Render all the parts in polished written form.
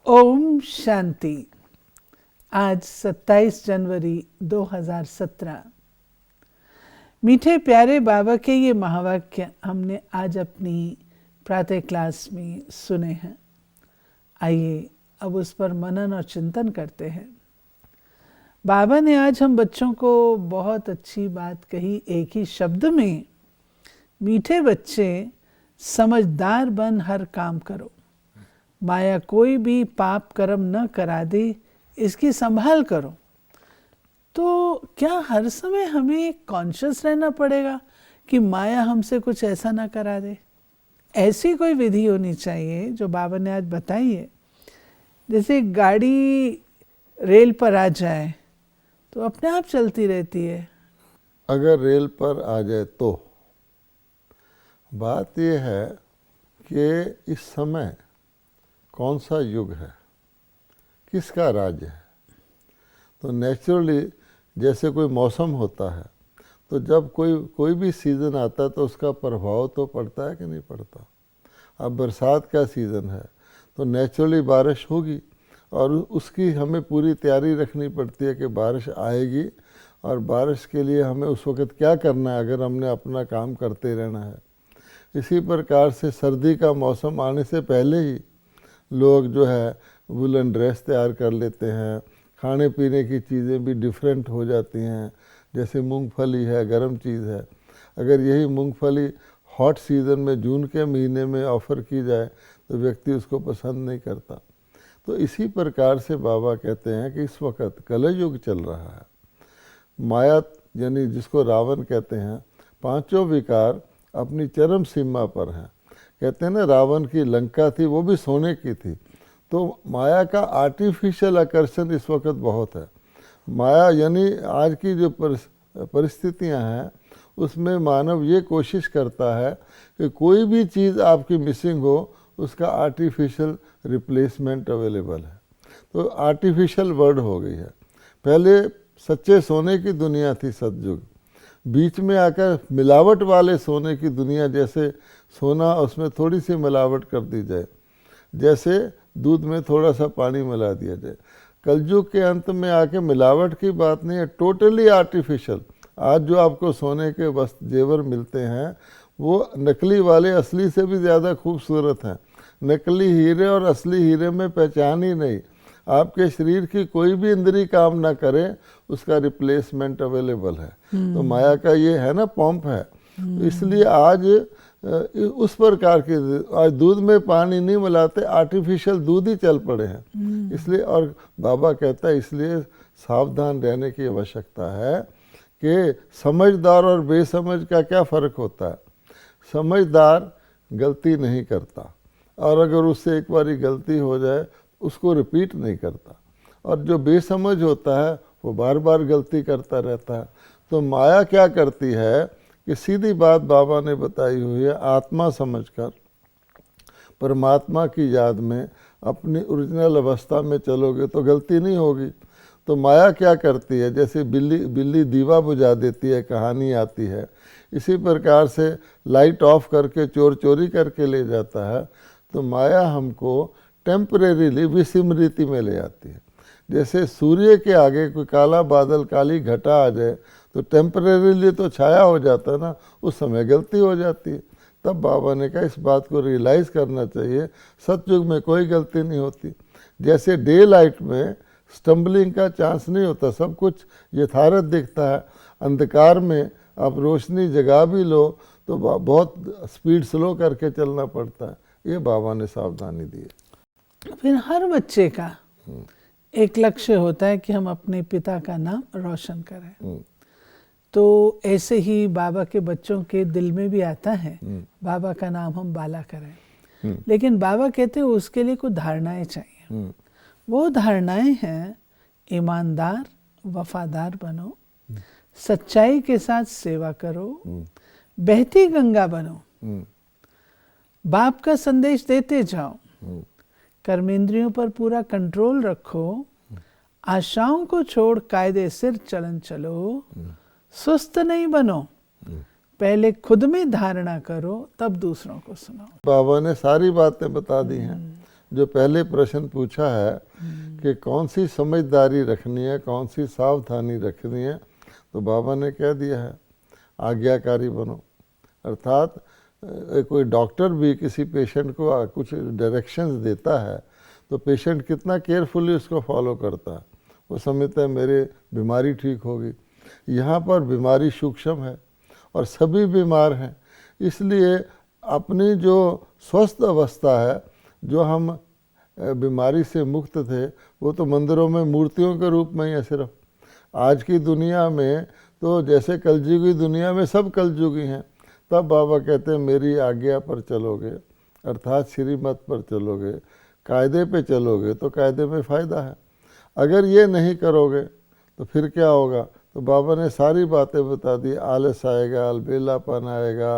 ओम शांति। आज 27 जनवरी 2017। मीठे प्यारे बाबा के ये महावाक्य हमने आज अपनी प्रातः क्लास में सुने हैं। आइए अब उस पर मनन और चिंतन करते हैं। बाबा ने आज हम बच्चों को बहुत अच्छी बात कही एक ही शब्द में, मीठे बच्चे समझदार बन हर काम करो, माया कोई भी पाप कर्म न करा दे, इसकी संभाल करो। तो क्या हर समय हमें कॉन्शियस रहना पड़ेगा कि माया हमसे कुछ ऐसा ना करा दे? ऐसी कोई विधि होनी चाहिए जो बाबा ने आज बताई है। जैसे गाड़ी रेल पर आ जाए तो अपने आप चलती रहती है। अगर रेल पर आ जाए तो बात यह है कि इस समय कौन सा युग है, किसका राज्य है। तो नेचुरली जैसे कोई मौसम होता है तो जब कोई भी सीज़न आता है तो उसका प्रभाव तो पड़ता है कि नहीं पड़ता। अब बरसात का सीज़न है तो नेचुरली बारिश होगी और उसकी हमें पूरी तैयारी रखनी पड़ती है कि बारिश आएगी और बारिश के लिए हमें उस वक़्त क्या करना है अगर हमने अपना काम करते रहना है। इसी प्रकार से सर्दी का मौसम आने से पहले ही लोग जो है वुलन ड्रेस तैयार कर लेते हैं। खाने पीने की चीज़ें भी डिफरेंट हो जाती हैं। जैसे मूंगफली है, गर्म चीज़ है। अगर यही मूंगफली हॉट सीज़न में जून के महीने में ऑफ़र की जाए तो व्यक्ति उसको पसंद नहीं करता। तो इसी प्रकार से बाबा कहते हैं कि इस वक्त कलयुग चल रहा है। माया यानी जिसको रावण कहते हैं, पांचों विकार अपनी चरम सीमा पर हैं। कहते हैं ना, रावण की लंका थी वो भी सोने की थी। तो माया का आर्टिफिशियल आकर्षण इस वक्त बहुत है। माया यानी आज की जो परिस्थितियां हैं उसमें मानव ये कोशिश करता है कि कोई भी चीज़ आपकी मिसिंग हो उसका आर्टिफिशियल रिप्लेसमेंट अवेलेबल है। तो आर्टिफिशियल वर्ड हो गई है। पहले सच्चे सोने की दुनिया थी सतयुग, बीच में आकर मिलावट वाले सोने की दुनिया, जैसे सोना उसमें थोड़ी सी मिलावट कर दी जाए, जैसे दूध में थोड़ा सा पानी मिला दिया जाए। कलयुग के अंत में आके मिलावट की बात नहीं है, टोटली आर्टिफिशियल। आज जो आपको सोने के वस्त्र जेवर मिलते हैं वो नकली वाले असली से भी ज़्यादा खूबसूरत हैं। नकली हीरे और असली हीरे में पहचान ही नहीं। आपके शरीर की कोई भी इंद्री काम ना करे उसका रिप्लेसमेंट अवेलेबल है। तो माया का ये है ना, पंप है। तो इसलिए आज उस प्रकार के आज दूध में पानी नहीं मिलाते, आर्टिफिशियल दूध ही चल पड़े हैं। इसलिए और बाबा कहता है इसलिए सावधान रहने की आवश्यकता है कि समझदार और बेसमझ का क्या फ़र्क होता है। समझदार गलती नहीं करता और अगर उससे एक बारी गलती हो जाए उसको रिपीट नहीं करता, और जो बेसमझ होता है वो बार बार गलती करता रहता है। तो माया क्या करती है कि सीधी बात बाबा ने बताई हुई है, आत्मा समझकर परमात्मा की याद में अपनी ओरिजिनल अवस्था में चलोगे तो गलती नहीं होगी। तो माया क्या करती है, जैसे बिल्ली दीवा बुझा देती है, कहानी आती है, इसी प्रकार से लाइट ऑफ करके चोर चोरी करके ले जाता है। तो माया हमको टेम्परेरीली विस्मृति में ले आती है। जैसे सूर्य के आगे कोई काला बादल, काली घटा आ जाए तो टेम्परेरीली तो छाया हो जाता है ना, उस समय गलती हो जाती है। तब बाबा ने कहा इस बात को रियलाइज़ करना चाहिए, सतयुग में कोई गलती नहीं होती। जैसे डे लाइट में स्टम्बलिंग का चांस नहीं होता, सब कुछ यथार्थ दिखता है। अंधकार में आप रोशनी जगा भी लो तो बहुत स्पीड स्लो करके चलना पड़ता है। ये बाबा ने सावधानी दी है। फिर हर बच्चे का एक लक्ष्य होता है कि हम अपने पिता का नाम रोशन करें। तो ऐसे ही बाबा के बच्चों के दिल में भी आता है बाबा का नाम हम बाला करें। लेकिन बाबा कहते हैं उसके लिए कुछ धारणाएं चाहिए। वो धारणाएं हैं, ईमानदार वफादार बनो, सच्चाई के साथ सेवा करो, बहती गंगा बनो, बाप का संदेश देते जाओ, कर्मेंद्रियों पर पूरा कंट्रोल रखो, आशाओं को छोड़ कायदे सिर चलन चलो, सुस्त नहीं बनो, पहले खुद में धारणा करो तब दूसरों को सुनाओ। बाबा ने सारी बातें बता दी हैं जो पहले प्रश्न पूछा है कि कौन सी समझदारी रखनी है, कौन सी सावधानी रखनी है, तो बाबा ने कह दिया है आज्ञाकारी बनो। अर्थात कोई डॉक्टर भी किसी पेशेंट को कुछ डायरेक्शंस देता है तो पेशेंट कितना केयरफुली उसको फॉलो करता है, वो समझता है मेरी बीमारी ठीक होगी। यहाँ पर बीमारी सूक्ष्म है और सभी बीमार हैं, इसलिए अपनी जो स्वस्थ अवस्था है, जो हम बीमारी से मुक्त थे, वो तो मंदिरों में मूर्तियों के रूप में ही है सिर्फ। आज की दुनिया में तो जैसे कलयुगी दुनिया में सब कलयुगी हैं, तब बाबा कहते हैं मेरी आज्ञा पर चलोगे, अर्थात श्रीमत पर चलोगे, कायदे पे चलोगे तो कायदे में फ़ायदा है। अगर ये नहीं करोगे तो फिर क्या होगा, तो बाबा ने सारी बातें बता दी। आलस आएगा, अलबेलापन आएगा,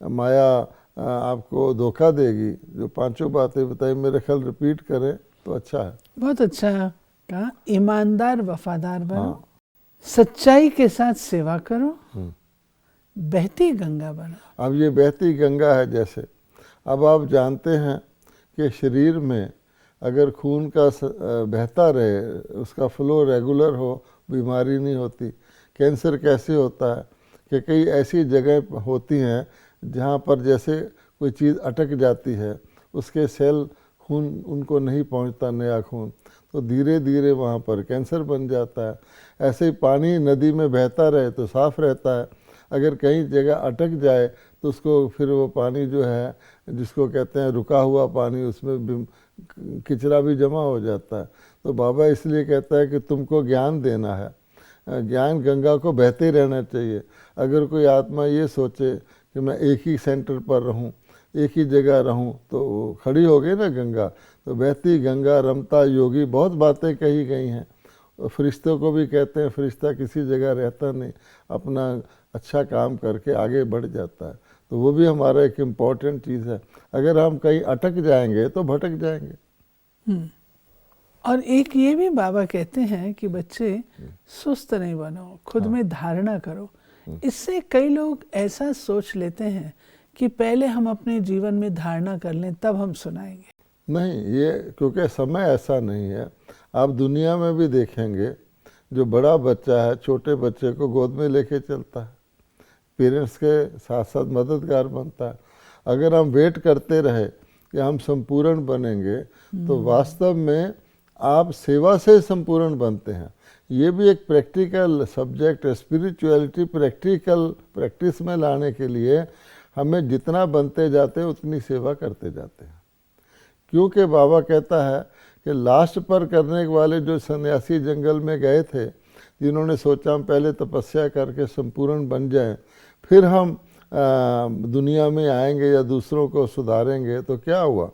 माया आपको धोखा देगी। जो पांचों बातें बताई मेरे ख्याल रिपीट करें तो अच्छा है। बहुत अच्छा कहा। ईमानदार वफादार बनो, सच्चाई के साथ सेवा करो, बहती गंगा बनो। अब ये बहती गंगा है, जैसे अब आप जानते हैं कि शरीर में अगर खून का बहता रहे, उसका फ्लो रेगुलर हो, बीमारी नहीं होती। कैंसर कैसे होता है कि कई ऐसी जगह होती हैं जहाँ पर जैसे कोई चीज़ अटक जाती है, उसके सेल खून उनको नहीं पहुँचता, नया खून, तो धीरे धीरे वहाँ पर कैंसर बन जाता है। ऐसे ही पानी नदी में बहता रहे तो साफ़ रहता है, अगर कहीं जगह अटक जाए तो उसको फिर वो पानी जो है, जिसको कहते हैं रुका हुआ पानी, उसमें किचरा भी जमा हो जाता है। तो बाबा इसलिए कहता है कि तुमको ज्ञान देना है, ज्ञान गंगा को बहते रहना चाहिए। अगर कोई आत्मा ये सोचे कि मैं एक ही सेंटर पर रहूं, एक ही जगह रहूं, तो वो खड़ी हो गई ना गंगा। तो बहती गंगा रमता योगी, बहुत बातें कही गई हैं। फरिश्तों को भी कहते हैं फरिश्ता किसी जगह रहता नहीं, अपना अच्छा काम करके आगे बढ़ जाता है। तो वो भी हमारा एक इम्पॉर्टेंट चीज़ है। अगर हम कहीं अटक जाएंगे तो भटक जाएंगे। और एक ये भी बाबा कहते हैं कि बच्चे सुस्त नहीं बनो, खुद में धारणा करो। इससे कई लोग ऐसा सोच लेते हैं कि पहले हम अपने जीवन में धारणा कर लें तब हम सुनाएंगे। नहीं, ये क्योंकि समय ऐसा नहीं है। आप दुनिया में भी देखेंगे, जो बड़ा बच्चा है छोटे बच्चे को गोद में लेके चलता है, पेरेंट्स के साथ साथ मददगार बनता है। अगर हम वेट करते रहे कि हम संपूर्ण बनेंगे, तो वास्तव में आप सेवा से संपूर्ण बनते हैं। ये भी एक प्रैक्टिकल सब्जेक्ट है। स्पिरिचुअलिटी प्रैक्टिकल प्रैक्टिस में लाने के लिए हमें जितना बनते जाते हैं उतनी सेवा करते जाते हैं। क्योंकि बाबा कहता है कि लास्ट पर करने वाले जो सन्यासी जंगल में गए थे, जिन्होंने सोचा हम पहले तपस्या करके संपूर्ण बन जाएं, फिर हम दुनिया में आएंगे या दूसरों को सुधारेंगे, तो क्या हुआ,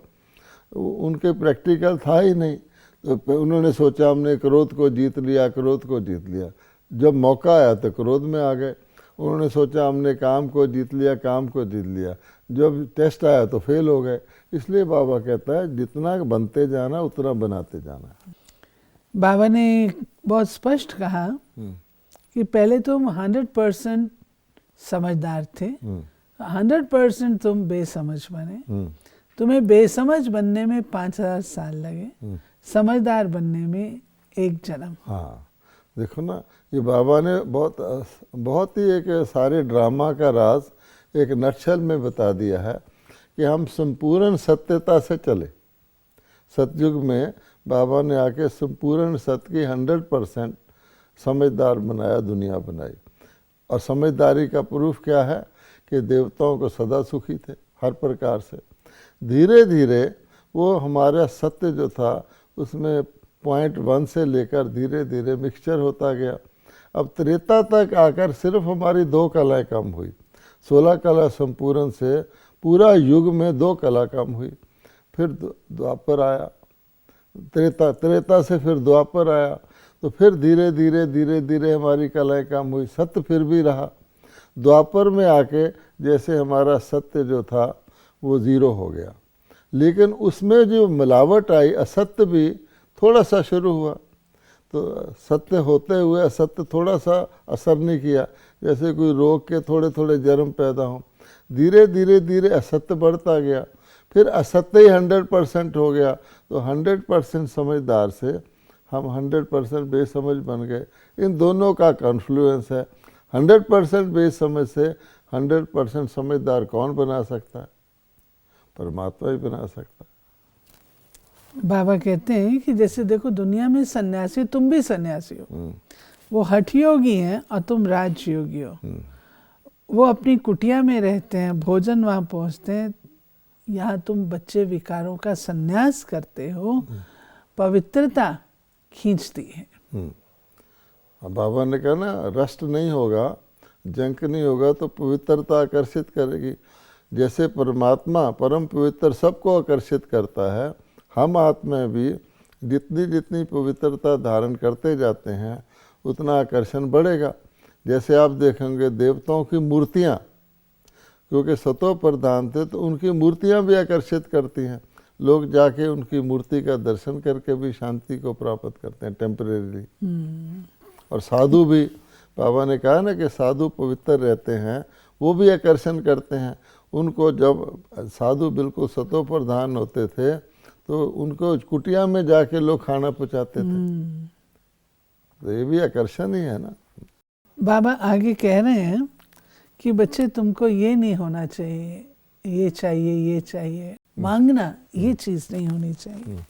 उनके प्रैक्टिकल था ही नहीं। तो उन्होंने सोचा हमने क्रोध को जीत लिया, क्रोध को जीत लिया। जब मौका आया तो क्रोध में आ गए। उन्होंने सोचा हमने काम को जीत लिया, काम को जीत लिया। जब टेस्ट आया तो फेल हो गए। इसलिए बाबा कहता है जितना बनते जाना उतना बनाते जाना। बाबा ने बहुत स्पष्ट कहा कि पहले तुम 100% समझदार थे, 100% तुम बेसमझ बने। तुम्हें बेसमझ बनने में 5000 साल लगे, समझदार बनने में 1 जन्म। हाँ, देखो ना, ये बाबा ने बहुत ही एक सारे ड्रामा का राज एक नटशल में बता दिया है कि हम संपूर्ण सत्यता से चले। सतयुग में बाबा ने आके संपूर्ण सत्य की 100% समझदार बनाया, दुनिया बनाई। और समझदारी का प्रूफ क्या है कि देवताओं को सदा सुखी थे हर प्रकार से। धीरे धीरे वो हमारा सत्य जो था उसमें पॉइंट 1 से लेकर धीरे धीरे मिक्सचर होता गया। अब त्रेता तक आकर सिर्फ हमारी 2 कलाएँ कम हुई। 16 कला संपूर्ण से पूरा युग में 2 कला कम हुई। फिर द्वापर आया, त्रेता से फिर द्वापर आया, तो फिर धीरे धीरे हमारी कलाएँ कम हुई। सत्य फिर भी रहा। द्वापर में आके जैसे हमारा सत्य जो था वो 0 हो गया, लेकिन उसमें जो मिलावट आई, असत्य भी थोड़ा सा शुरू हुआ। तो सत्य होते हुए असत्य थोड़ा सा असर नहीं किया, जैसे कोई रोग के थोड़े थोड़े जन्म पैदा हों। धीरे धीरे असत्य बढ़ता गया, फिर असत्य ही 100% हो गया, तो 100% समझदार से हम 100% बेसमझ बन गए। इन दोनों का कॉन्फ्लुएंस है। 100% बेसमझ से 100% समझदार कौन बना सकता है? परमात्मा ही बना सकता है। बाबा कहते हैं कि जैसे देखो दुनिया में सन्यासी, तुम भी सन्यासी हो, वो हठ योगी हैं और तुम राजयोगी हो। वो अपनी कुटिया में रहते हैं, भोजन वहाँ पहुँचते हैं, यहाँ तुम बच्चे विकारों का संन्यास करते हो, पवित्रता खींचती है। अब बाबा ने कहा ना, रस्ट नहीं होगा, जंक नहीं होगा तो पवित्रता आकर्षित करेगी। जैसे परमात्मा परम पवित्र सबको आकर्षित करता है, हम आत्मा भी जितनी जितनी पवित्रता धारण करते जाते हैं उतना आकर्षण बढ़ेगा। जैसे आप देखेंगे देवताओं की मूर्तियाँ, क्योंकि सतो प्रधान थे तो उनकी मूर्तियाँ भी आकर्षित करती हैं। लोग जाके उनकी मूर्ति का दर्शन करके भी शांति को प्राप्त करते हैं टेम्परेरी। और साधु भी, बाबा ने कहा ना कि साधु पवित्र रहते हैं, वो भी आकर्षण करते हैं। उनको जब साधु बिल्कुल सतो प्रधान होते थे तो उनको कुटिया में जाके लोग खाना पहुँचाते थे, तो ये भी आकर्षण ही है ना। बाबा आगे कह रहे हैं कि बच्चे तुमको ये नहीं होना चाहिए, ये चाहिए, ये चाहिए, मांगना ये चीज़ नहीं होनी चाहिए।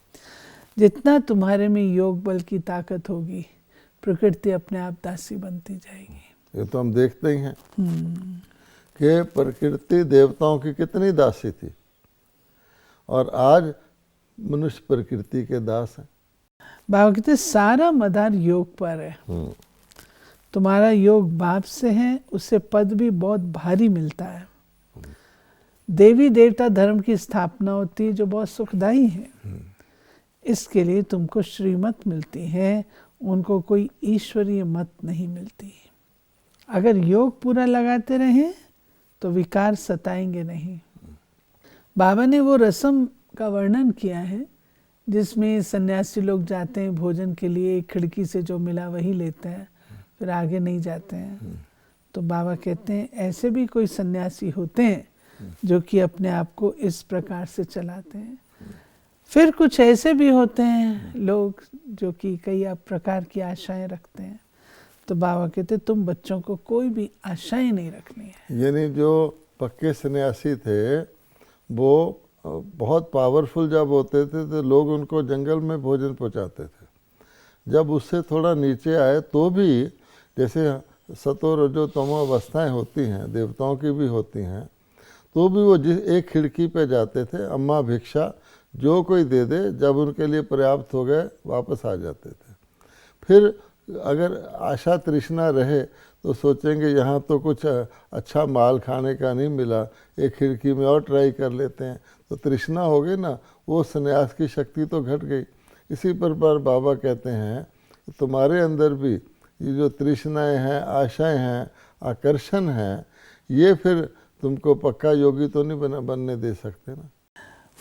जितना तुम्हारे में योग बल की ताकत होगी, प्रकृति अपने आप दासी बनती जाएगी। ये तो हम देखते ही हैं कि प्रकृति देवताओं की कितनी दासी थी और आज मनुष्य प्रकृति के दास हैं। बाबा कहते सारा मदार योग पर है। तुम्हारा योग बाप से है, उससे पद भी बहुत भारी मिलता है। देवी देवता धर्म की स्थापना होती है जो बहुत सुखदायी है। इसके लिए तुमको श्रीमत मिलती है, उनको कोई ईश्वरीय मत नहीं मिलती। अगर योग पूरा लगाते रहें तो विकार सताएंगे नहीं। बाबा ने वो रस्म का वर्णन किया है जिसमें सन्यासी लोग जाते हैं भोजन के लिए, एक खिड़की से जो मिला वही लेते हैं, फिर आगे नहीं जाते हैं। तो बाबा कहते हैं ऐसे भी कोई सन्यासी होते हैं जो कि अपने आप को इस प्रकार से चलाते हैं। फिर कुछ ऐसे भी होते हैं लोग जो कि कई प्रकार की आशाएं रखते हैं। तो बाबा कहते तुम बच्चों को कोई भी आशाएं नहीं रखनी है। यानी जो पक्के सन्यासी थे वो बहुत पावरफुल जब होते थे तो लोग उनको जंगल में भोजन पहुंचाते थे। जब उससे थोड़ा नीचे आए तो भी, जैसे सतो रजो तमो अवस्थाएं होती हैं, देवताओं की भी होती हैं, तो भी वो जिस एक खिड़की पे जाते थे, अम्मा भिक्षा जो कोई दे दे, जब उनके लिए पर्याप्त हो गए वापस आ जाते थे। फिर अगर आशा तृष्णा रहे तो सोचेंगे यहाँ तो कुछ अच्छा माल खाने का नहीं मिला, एक खिड़की में और ट्राई कर लेते हैं, तो तृष्णा हो गई ना, वो संन्यास की शक्ति तो घट गई। इसी प्रकार बाबा कहते हैं तुम्हारे अंदर भी ये जो तृष्णाएं हैं, आशाएं हैं, आकर्षण हैं, ये फिर तुमको पक्का योगी तो नहीं बनने दे सकते ना।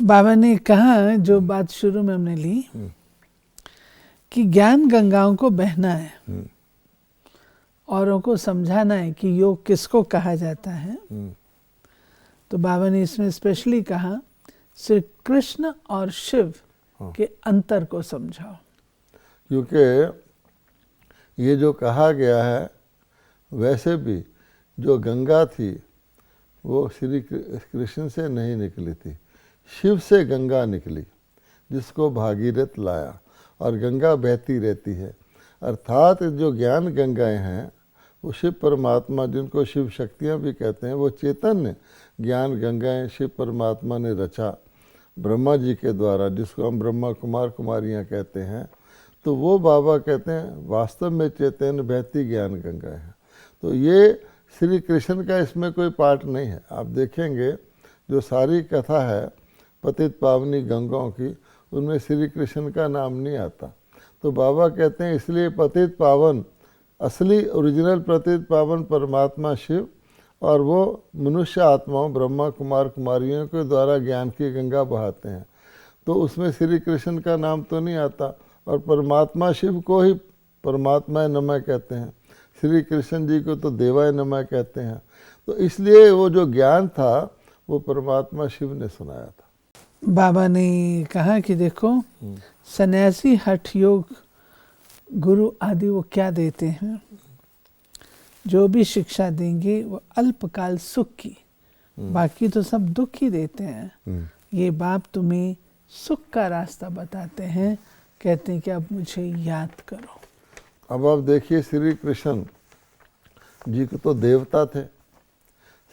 बाबा ने कहा जो बात शुरू में हमने ली कि ज्ञान गंगाओं को बहना है, औरों को समझाना है कि योग किसको कहा जाता है। तो बाबा ने इसमें स्पेशली कहा श्री कृष्ण और शिव के अंतर को समझाओ। क्योंकि ये जो कहा गया है, वैसे भी जो गंगा थी वो श्री कृष्ण से नहीं निकली थी, शिव से गंगा निकली, जिसको भागीरथ लाया, और गंगा बहती रहती है। अर्थात जो ज्ञान गंगाएं हैं वो शिव परमात्मा, जिनको शिव शक्तियाँ भी कहते हैं, वो चैतन्य ज्ञान गंगाएं शिव परमात्मा ने रचा ब्रह्मा जी के द्वारा, जिसको हम ब्रह्मा कुमार कुमारियाँ कहते हैं। तो वो बाबा कहते हैं वास्तव में चैतन्य बहती ज्ञान गंगा है। तो ये श्री कृष्ण का इसमें कोई पार्ट नहीं है। आप देखेंगे जो सारी कथा है पतित पावनी गंगाओं की, उनमें श्री कृष्ण का नाम नहीं आता। तो बाबा कहते हैं इसलिए पतित पावन, असली ओरिजिनल पतित पावन परमात्मा शिव, और वो मनुष्य आत्माओं ब्रह्मा कुमार कुमारियों के द्वारा ज्ञान की गंगा बहाते हैं। तो उसमें श्री कृष्ण का नाम तो नहीं आता, और परमात्मा शिव को ही परमात्मा नमः कहते हैं, श्री कृष्ण जी को तो देवाय नमः कहते हैं। तो इसलिए वो जो ज्ञान था वो परमात्मा शिव ने सुनाया था। बाबा ने कहा कि देखो सन्यासी हठ योग गुरु आदि वो क्या देते हैं, जो भी शिक्षा देंगे वो अल्पकाल सुख की, बाकी तो सब दुख ही देते हैं। ये बाप तुम्हें सुख का रास्ता बताते हैं, कहते हैं कि अब मुझे याद करो। अब आप देखिए श्री कृष्ण जी को तो देवता थे,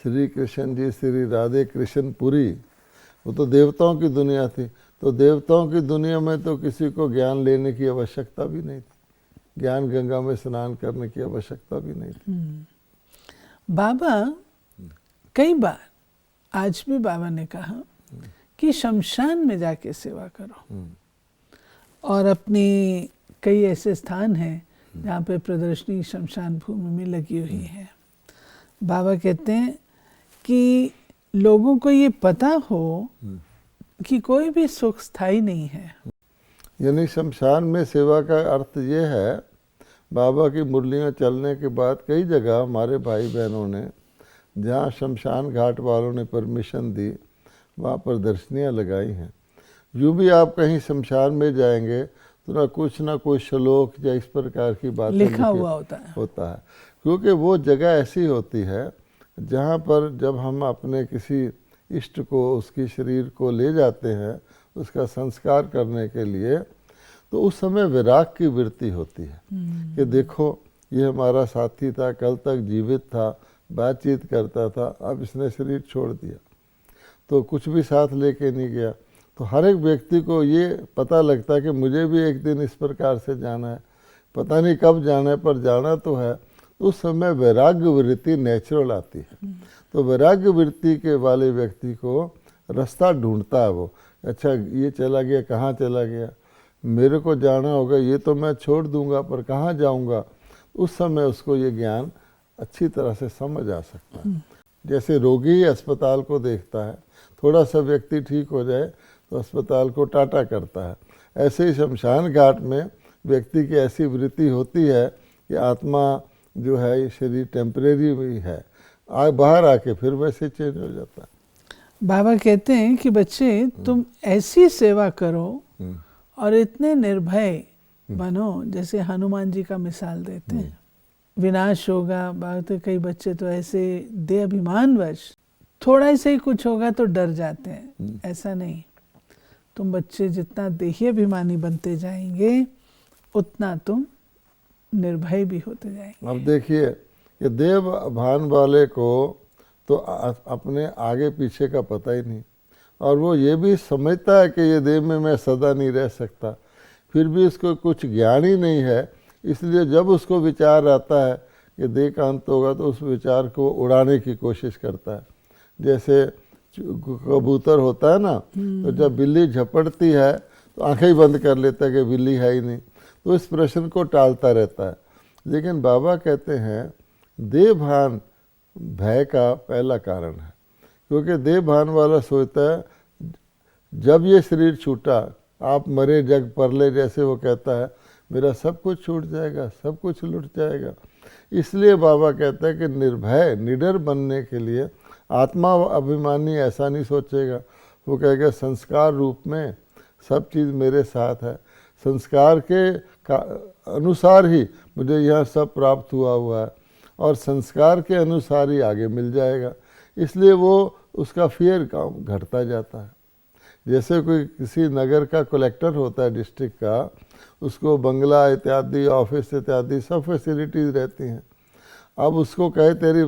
श्री कृष्ण जी, श्री राधे कृष्ण पुरी, वो तो देवताओं की दुनिया थी। तो देवताओं की दुनिया में तो किसी को ज्ञान लेने की आवश्यकता भी नहीं थी, ज्ञान गंगा में स्नान करने की आवश्यकता भी नहीं थी। बाबा कई बार, आज भी बाबा ने कहा कि शमशान में जाके सेवा करो, और अपने कई ऐसे स्थान हैं जहाँ पे प्रदर्शनी शमशान भूमि में लगी हुई है। बाबा कहते हैं कि लोगों को ये पता हो कि कोई भी सुख स्थायी नहीं है। यानी शमशान में सेवा का अर्थ ये है, बाबा की मुरलियाँ चलने के बाद कई जगह हमारे भाई बहनों ने, जहाँ शमशान घाट वालों ने परमिशन दी, वहाँ प्रदर्शनियाँ लगाई हैं। यूँ भी आप कहीं शमशान में जाएंगे तो ना कोई श्लोक या इस प्रकार की बात लिखा हुआ होता है, क्योंकि वो जगह ऐसी होती है जहाँ पर जब हम अपने किसी इष्ट को, उसकी शरीर को ले जाते हैं उसका संस्कार करने के लिए, तो उस समय विराग की वृत्ति होती है कि देखो ये हमारा साथी था, कल तक जीवित था, बातचीत करता था, अब इसने शरीर छोड़ दिया, तो कुछ भी साथ लेके नहीं गया। तो हर एक व्यक्ति को ये पता लगता है कि मुझे भी एक दिन इस प्रकार से जाना है, पता नहीं कब जाना है पर जाना तो है। उस समय वैराग्य वृत्ति नेचुरल आती है। तो वैराग्य वृत्ति के वाले व्यक्ति को रास्ता ढूंढता है वो, अच्छा ये चला गया, कहाँ चला गया, मेरे को जाना होगा, ये तो मैं छोड़ दूंगा पर कहाँ जाऊंगा। उस समय उसको ये ज्ञान अच्छी तरह से समझ आ सकता है। जैसे रोगी अस्पताल को देखता है, थोड़ा सा व्यक्ति ठीक हो जाए तो अस्पताल को टाटा करता है, ऐसे ही शमशान घाट में व्यक्ति की ऐसी वृत्ति होती है कि आत्मा जो है ये शरीर टेम्परेरी भी है, बाहर आके फिर वैसे चेंज हो जाता है। बाबा कहते हैं कि बच्चे तुम ऐसी सेवा करो और इतने निर्भय बनो, जैसे हनुमान जी का मिसाल देते हैं। विनाश होगा, बात कई बच्चे तो ऐसे दे अभिमानवश थोड़ा से ही कुछ होगा तो डर जाते हैं, ऐसा नहीं। तुम बच्चे जितना देही अभिमानी बनते जाएंगे उतना तुम निर्भय भी होते जाएंगे। अब देखिए ये देव भान वाले को तो अपने आगे पीछे का पता ही नहीं, और वो ये भी समझता है कि ये देह में मैं सदा नहीं रह सकता, फिर भी उसको कुछ ज्ञान ही नहीं है। इसलिए जब उसको विचार आता है कि देह का अंत होगा तो उस विचार को उड़ाने की कोशिश करता है। जैसे कबूतर होता है ना, तो जब बिल्ली झपटती है तो आंखें ही बंद कर लेता है कि बिल्ली है ही नहीं, तो इस प्रश्न को टालता रहता है। लेकिन बाबा कहते हैं देह भान भय का पहला कारण है, क्योंकि देह भान वाला सोचता है जब ये शरीर छूटा, आप मरे जग परले, जैसे वो कहता है मेरा सब कुछ छूट जाएगा, सब कुछ लुट जाएगा। इसलिए बाबा कहता है कि निर्भय निडर बनने के लिए आत्मा अभिमानी ऐसा नहीं सोचेगा, वो कहेगा संस्कार रूप में सब चीज़ मेरे साथ है, संस्कार के अनुसार ही मुझे यह सब प्राप्त हुआ है और संस्कार के अनुसार ही आगे मिल जाएगा। इसलिए वो उसका फियर काम घटता जाता है। जैसे कोई किसी नगर का कलेक्टर होता है डिस्ट्रिक्ट का, उसको बंगला इत्यादि, ऑफिस इत्यादि सब फैसिलिटीज़ रहती हैं। अब उसको कहे तेरी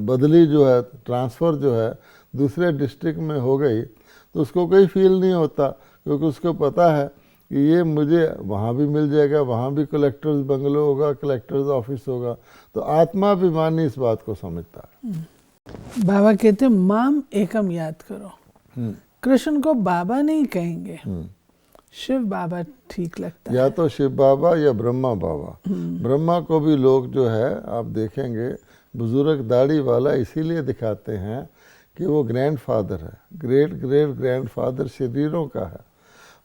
बदली जो है, ट्रांसफ़र जो है दूसरे डिस्ट्रिक्ट में हो गई, तो उसको कोई फील नहीं होता, क्योंकि उसको पता है कि ये मुझे वहाँ भी मिल जाएगा, वहाँ भी कलेक्टर्स बंगलो होगा, कलेक्टर्स ऑफिस होगा। तो आत्माभिमानी इस बात को समझता है। बाबा कहते हैं माम एकम याद करो। कृष्ण को बाबा नहीं कहेंगे, शिव बाबा ठीक लगता है। या तो शिव बाबा या ब्रह्मा बाबा। ब्रह्मा को भी लोग जो है आप देखेंगे बुजुर्ग दाढ़ी वाला इसीलिए दिखाते हैं कि वो ग्रैंडफादर है, ग्रेट ग्रेट ग्रैंडफादर शरीरों का है,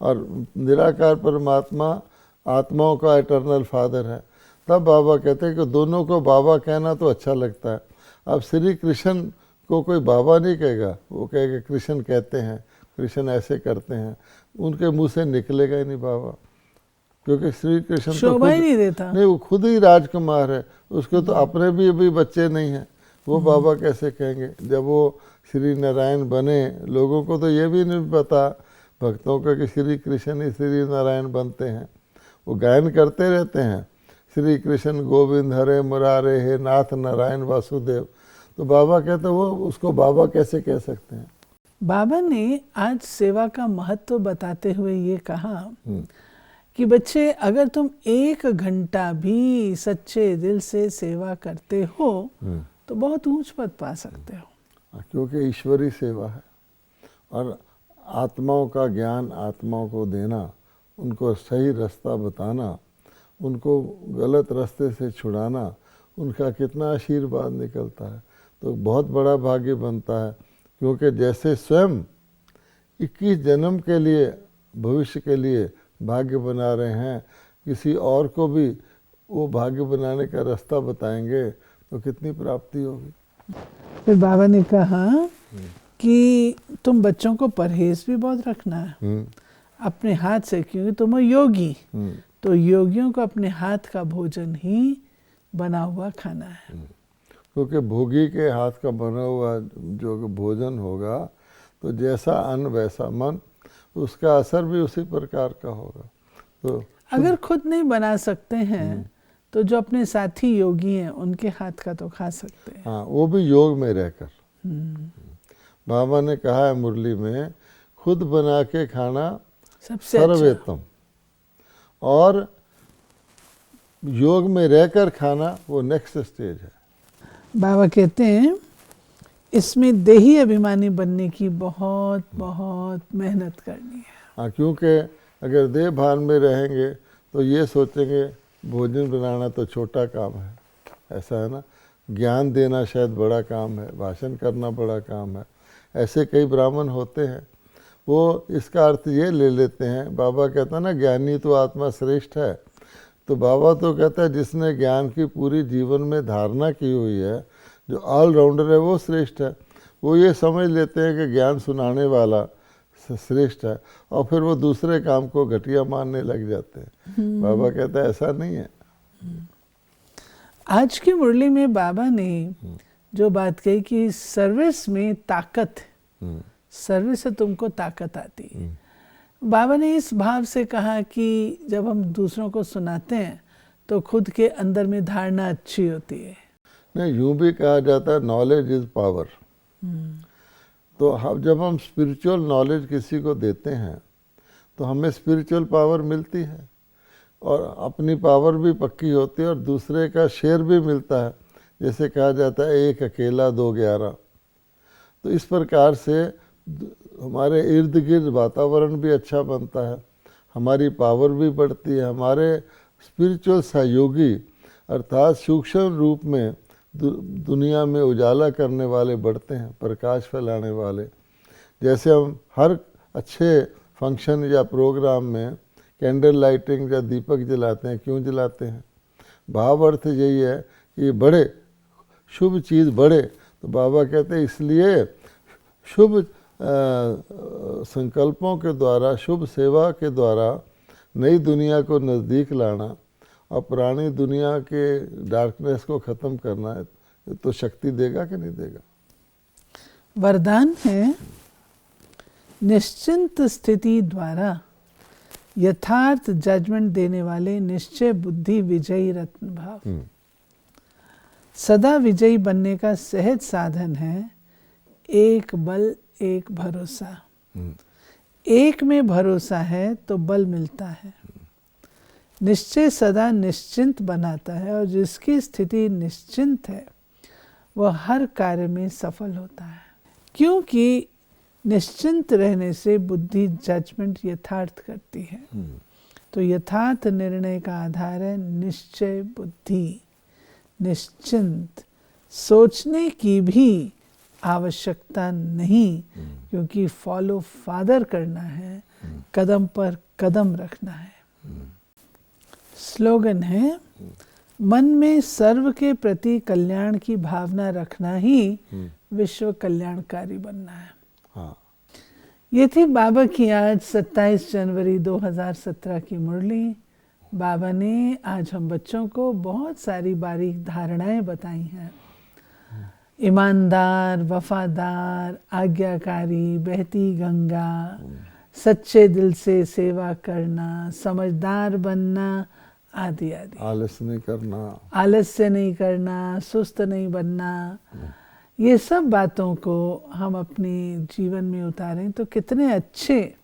और निराकार परमात्मा आत्माओं का इटर्नल फादर है। तब बाबा कहते हैं कि दोनों को बाबा कहना तो अच्छा लगता है। अब श्री कृष्ण को कोई बाबा नहीं कहेगा, वो कहेगा कृष्ण कहते हैं, कृष्ण ऐसे करते हैं, उनके मुंह से निकलेगा ही नहीं बाबा, क्योंकि श्री कृष्ण तो शोभा ही नहीं देता। नहीं, वो खुद ही राजकुमार है, उसके तो अपने भी अभी बच्चे नहीं हैं, वो बाबा कैसे कहेंगे। जब वो श्री नारायण बने, लोगों को तो ये भी नहीं पता भक्तों का कि श्री कृष्ण ही श्री नारायण बनते हैं। वो गायन करते रहते हैं, श्री कृष्ण गोविंद हरे मुरारे हे नाथ नारायण वासुदेव। तो बाबा कहते वो उसको बाबा कैसे कह सकते हैं। बाबा ने आज सेवा का महत्व बताते हुए ये कहा कि बच्चे, अगर तुम 1 घंटा भी सच्चे दिल से सेवा करते हो तो बहुत ऊंच पद पा सकते हो, क्योंकि ईश्वरी सेवा है। और आत्माओं का ज्ञान आत्माओं को देना, उनको सही रास्ता बताना, उनको गलत रास्ते से छुड़ाना, उनका कितना आशीर्वाद निकलता है। तो बहुत बड़ा भाग्य बनता है, क्योंकि जैसे स्वयं 21 जन्म के लिए, भविष्य के लिए भाग्य बना रहे हैं, किसी और को भी वो भाग्य बनाने का रास्ता बताएंगे तो कितनी प्राप्ति होगी। फिर बाबा ने कहा कि तुम बच्चों को परहेज भी बहुत रखना है अपने हाथ से, क्योंकि तुम हो योगी, तो योगियों को अपने हाथ का भोजन ही बना हुआ खाना है। क्योंकि भोगी के हाथ का बना हुआ जो भोजन होगा, तो जैसा अन्न वैसा मन, उसका असर भी उसी प्रकार का होगा। तो अगर खुद नहीं बना सकते हैं तो जो अपने साथी योगी हैं उनके हाथ का तो खा सकते हैं। हाँ, वो भी योग में रहकर। बाबा ने कहा है मुरली में, खुद बना के खाना सबसे सर्वोत्तम, और योग में रहकर खाना वो नेक्स्ट स्टेज है। बाबा कहते हैं इसमें देही अभिमानी बनने की बहुत बहुत मेहनत करनी है। हाँ, क्योंकि अगर देह भान में रहेंगे तो ये सोचेंगे भोजन बनाना तो छोटा काम है, ऐसा है ना, ज्ञान देना शायद बड़ा काम है, भाषण करना बड़ा काम है। ऐसे कई ब्राह्मण होते हैं, वो इसका अर्थ ये ले लेते हैं, बाबा कहता है ना ज्ञानी तो आत्मा श्रेष्ठ है, तो बाबा तो कहता है जिसने ज्ञान की पूरी जीवन में धारणा की हुई है, जो ऑलराउंडर है वो श्रेष्ठ है। वो ये समझ लेते हैं कि ज्ञान सुनाने वाला श्रेष्ठ है, और फिर वो दूसरे काम को घटिया मानने लग जाते हैं। बाबा कहता है ऐसा नहीं है। आज की मुरली में बाबा ने जो बात कही कि सर्विस में ताकत, सर्विस से तुमको ताकत आती है, बाबा ने इस भाव से कहा कि जब हम दूसरों को सुनाते हैं तो खुद के अंदर में धारणा अच्छी होती है। नहीं, यूं भी कहा जाता है नॉलेज इज पावर। तो जब हम स्पिरिचुअल नॉलेज किसी को देते हैं तो हमें स्पिरिचुअल पावर मिलती है, और अपनी पावर भी पक्की होती है, और दूसरे का शेयर भी मिलता है। जैसे कहा जाता है 1 अकेला 2 11। तो इस प्रकार से हमारे इर्द गिर्द वातावरण भी अच्छा बनता है, हमारी पावर भी बढ़ती है, हमारे स्पिरिचुअल सहयोगी अर्थात सूक्ष्म रूप में दुनिया में उजाला करने वाले बढ़ते हैं, प्रकाश फैलाने वाले। जैसे हम हर अच्छे फंक्शन या प्रोग्राम में कैंडल लाइटिंग या दीपक जलाते हैं, क्यों जलाते हैं? भाव अर्थ यही है कि बड़े शुभ चीज़ बढ़े। तो बाबा कहते हैं इसलिए शुभ संकल्पों के द्वारा, शुभ सेवा के द्वारा नई दुनिया को नज़दीक लाना और पुरानी दुनिया के डार्कनेस को ख़त्म करना है, तो शक्ति देगा कि नहीं देगा? वरदान है निश्चिंत स्थिति द्वारा यथार्थ जजमेंट देने वाले निश्चय बुद्धि विजयी रत्न भाव। सदा विजयी बनने का सहज साधन है एक बल एक भरोसा। एक में भरोसा है तो बल मिलता है। निश्चय सदा निश्चिंत बनाता है, और जिसकी स्थिति निश्चिंत है वह हर कार्य में सफल होता है, क्योंकि निश्चिंत रहने से बुद्धि जजमेंट यथार्थ करती है। तो यथार्थ निर्णय का आधार है निश्चय बुद्धि। निश्चिंत सोचने की भी आवश्यकता नहीं, क्योंकि फॉलो फादर करना है, कदम पर कदम रखना है। स्लोगन है मन में सर्व के प्रति कल्याण की भावना रखना ही विश्व कल्याणकारी बनना है। हाँ। ये थी बाबा की आज 27 जनवरी 2017 की मुरली। बाबा ने आज हम बच्चों को बहुत सारी बारीक धारणाएं बताई हैं। ईमानदार, वफादार, आज्ञाकारी, बहती गंगा, सच्चे दिल से सेवा करना, समझदार बनना, आदि आदि। आलस्य नहीं करना, सुस्त नहीं बनना, ये सब बातों को हम अपने जीवन में उतारें तो कितने अच्छे।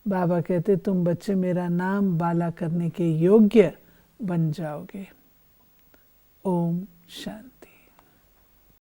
बाबा कहते तुम बच्चे मेरा नाम बाला करने के योग्य बन जाओगे। ओम शांति।